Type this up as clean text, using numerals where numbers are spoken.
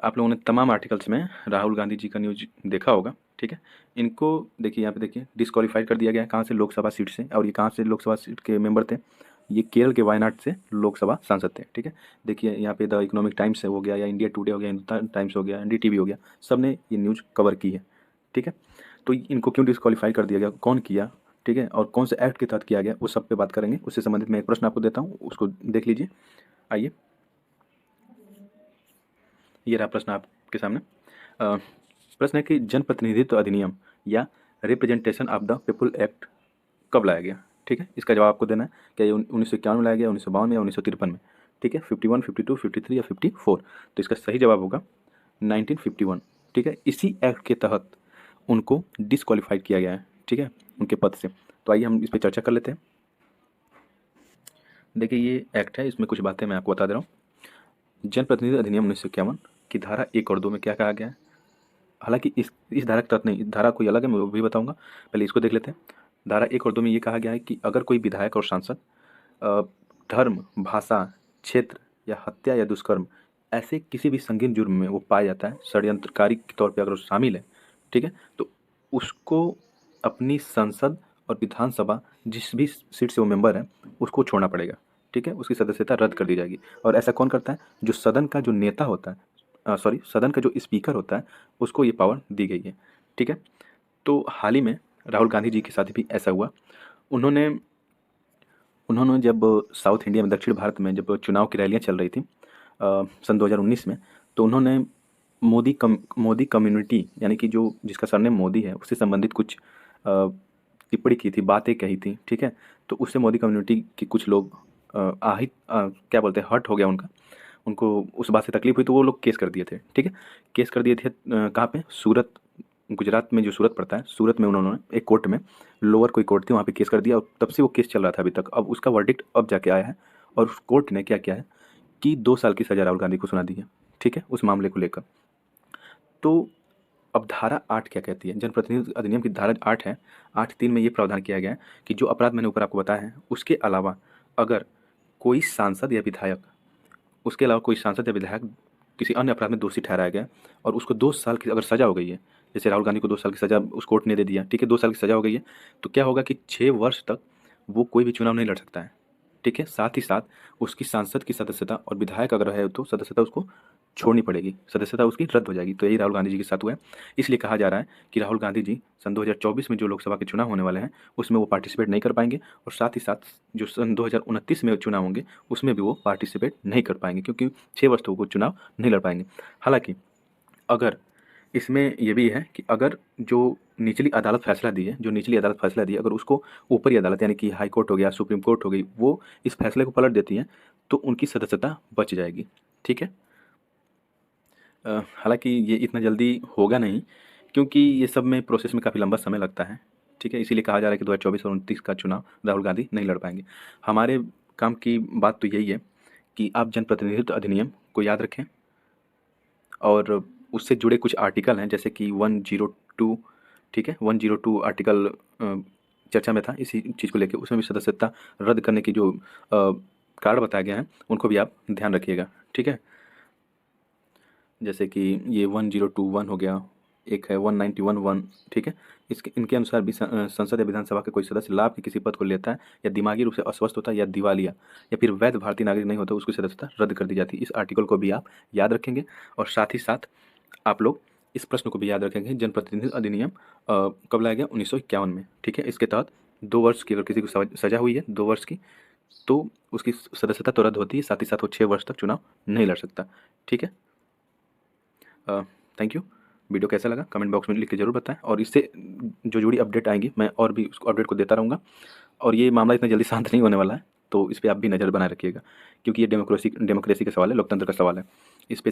आप लोगों ने तमाम आर्टिकल्स में राहुल गांधी जी का न्यूज देखा होगा, ठीक है। इनको देखिए, यहाँ पे देखिए डिस्क्वालीफाइड कर दिया गया है कहाँ से, लोकसभा सीट से। और ये कहाँ से लोकसभा सीट के मेंबर थे, ये केरल के वायनाड से लोकसभा सांसद थे, ठीक है। देखिए यहाँ पे द इकोनॉमिक टाइम्स हो गया, या इंडिया टुडे हो गया, हिंदुस्तान टाइम्स हो गया, एनडीटीवी हो गया, सब ने ये न्यूज़ कवर की है, ठीक है। तो इनको क्यों डिस्क्वालीफाई कर दिया गया, कौन किया, ठीक है, और कौन से एक्ट के तहत किया गया, उस सब पे बात करेंगे। उससे संबंधित मैं एक प्रश्न आपको देता हूँ, उसको देख लीजिए। आइए, ये रहा प्रश्न आपके सामने। प्रश्न है कि जनप्रतिनिधित्व अधिनियम या representation of the people act कब लाया गया, ठीक है। इसका जवाब आपको देना है, क्या ये 1951 में लाया गया, 1952 में, या 1953 में, ठीक है। 51, 52, 53 या 54। तो इसका सही जवाब होगा 1951, ठीक है। इसी एक्ट के तहत उनको डिसक्वालीफाइड किया गया है, ठीक है, उनके पद से। तो आइए हम इस पर चर्चा कर लेते हैं। देखिए ये एक्ट है, इसमें कुछ बातें मैं आपको बता दे रहा हूँ। जनप्रतिनिधि अधिनियम 1951 की धारा 1 और 2 में क्या कहा गया है। हालांकि इस धारा के तहत नहीं, धारा कोई अलग है, मैं वो भी बताऊंगा, पहले इसको देख लेते हैं। धारा 1 और 2 में ये कहा गया है कि अगर कोई विधायक और सांसद धर्म, भाषा, क्षेत्र या हत्या या दुष्कर्म ऐसे किसी भी संगीन जुर्म में वो पाया जाता है, षड्यंत्रकारी के तौर पे अगर वो शामिल है, ठीक है, तो उसको अपनी संसद और विधानसभा जिस भी सीट से वो मेंबर है उसको छोड़ना पड़ेगा, ठीक है। उसकी सदस्यता रद्द कर दी जाएगी। और ऐसा कौन करता है, जो सदन का जो नेता होता है, सॉरी, सदन का जो स्पीकर होता है, उसको ये पावर दी गई है, ठीक है। तो हाल ही में राहुल गांधी जी के साथ भी ऐसा हुआ। उन्होंने उन्होंने जब साउथ इंडिया में, दक्षिण भारत में जब चुनाव की रैलियां चल रही थी सन 2019 में, तो उन्होंने मोदी कम्युनिटी, यानी कि जो जिसका सरनेम मोदी है, उससे संबंधित कुछ टिप्पणी की थी, बातें कही थी, ठीक है। तो उससे मोदी कम्युनिटी के कुछ लोग क्या बोलते हैं, हर्ट हो गया उनका, उनको उस बात से तकलीफ हुई, तो वो लोग केस कर दिए थे, ठीक है। केस कर दिए थे कहाँ पे, सूरत, गुजरात में जो सूरत पड़ता है, सूरत में उन्होंने एक कोर्ट में, लोअर कोई कोर्ट थी, वहाँ पे केस कर दिया। और तब से वो केस चल रहा था अभी तक। अब उसका वर्डिक्ट अब जाके आया है, और उस कोर्ट ने क्या किया है कि 2 साल की सज़ा राहुल गांधी को सुना दी है, ठीक है, उस मामले को लेकर। तो अब धारा 8 क्या कहती है, जनप्रतिनिधि अधिनियम की धारा 8 है, 8(3) में ये प्रावधान किया गया है कि जो अपराध मैंने ऊपर आपको बताया है, उसके अलावा अगर कोई सांसद या विधायक, उसके अलावा कोई सांसद या विधायक किसी अन्य अपराध में दोषी ठहराया गया और उसको 2 साल की अगर सज़ा हो गई है, जैसे राहुल गांधी को 2 साल की सज़ा उस कोर्ट ने दे दिया, ठीक है, 2 साल की सज़ा हो गई है, तो क्या होगा कि 6 वर्ष तक वो कोई भी चुनाव नहीं लड़ सकता है, ठीक है। साथ ही साथ उसकी सांसद की सदस्यता, और विधायक अगर है तो सदस्यता उसको छोड़नी पड़ेगी, सदस्यता उसकी रद्द हो जाएगी। तो यही राहुल गांधी जी के साथ हुआ है। इसलिए कहा जा रहा है कि राहुल गांधी जी सन 2024 में जो लोकसभा के चुनाव होने वाले हैं उसमें वो पार्टिसिपेट नहीं कर पाएंगे, और साथ ही साथ जो सन 2029 में चुनाव होंगे उसमें भी वो पार्टिसिपेट नहीं कर पाएंगे, क्योंकि 6 वर्ष तक वो चुनाव नहीं लड़ पाएंगे। हालांकि अगर इसमें ये भी है कि अगर जो निचली अदालत फैसला दी है, जो निचली अदालत फैसला दी है, अगर उसको ऊपरी अदालत यानी कि हाई कोर्ट हो गया, सुप्रीम कोर्ट हो गई, वो इस फैसले को पलट देती है, तो उनकी सदस्यता बच जाएगी, ठीक है। हालांकि ये इतना जल्दी होगा नहीं, क्योंकि ये सब में प्रोसेस में काफ़ी लंबा समय लगता है, ठीक है। इसीलिए कहा जा रहा है कि 2024 और 29 का चुनाव राहुल गांधी नहीं लड़ पाएंगे। हमारे काम की बात तो यही है कि आप जनप्रतिनिधित्व अधिनियम को याद रखें, और उससे जुड़े कुछ आर्टिकल हैं, जैसे कि 102, ठीक है, 102 आर्टिकल चर्चा में था इसी चीज़ को लेकर। उसमें भी सदस्यता रद्द करने की जो कार्ड बताया गया है, उनको भी आप ध्यान रखिएगा, ठीक है। जैसे कि ये 1021 हो गया, एक है 1911, ठीक है। इसके इनके अनुसार भी संसद या विधानसभा के कोई सदस्य लाभ के किसी पद को लेता है या दिमागी रूप से अस्वस्थ होता है या दिवालिया या फिर वैध भारतीय नागरिक नहीं होता, उसकी सदस्यता रद्द कर दी जाती है। इस आर्टिकल को भी आप याद रखेंगे, और साथ ही साथ आप लोग इस प्रश्न को भी याद रखेंगे, जनप्रतिनिधि अधिनियम कब लाया गया, 1951 में, ठीक है। इसके तहत 2 वर्ष की अगर किसी को सजा हुई है 2 वर्ष की, तो उसकी सदस्यता तो रद्द होती है, साथ ही साथ वो 6 वर्ष तक चुनाव नहीं लड़ सकता, ठीक है। Thank you. वीडियो कैसा लगा कमेंट बॉक्स में लिख के ज़रूर बताएं, और इससे जो जुड़ी अपडेट आएंगी मैं और भी उसको अपडेट को देता रहूँगा। और ये मामला इतना जल्दी शांत नहीं होने वाला है, तो इस पर आप भी नज़र बनाए रखिएगा, क्योंकि ये डेमोक्रेसी का सवाल है, लोकतंत्र का सवाल है। इस पर